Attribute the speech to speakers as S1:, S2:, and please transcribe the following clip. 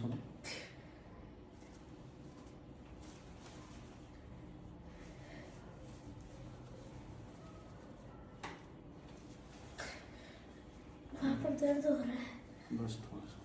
S1: ਸੁਣ।
S2: वहाँ पर दर्द हो रहा है।
S1: बस थोड़ा सा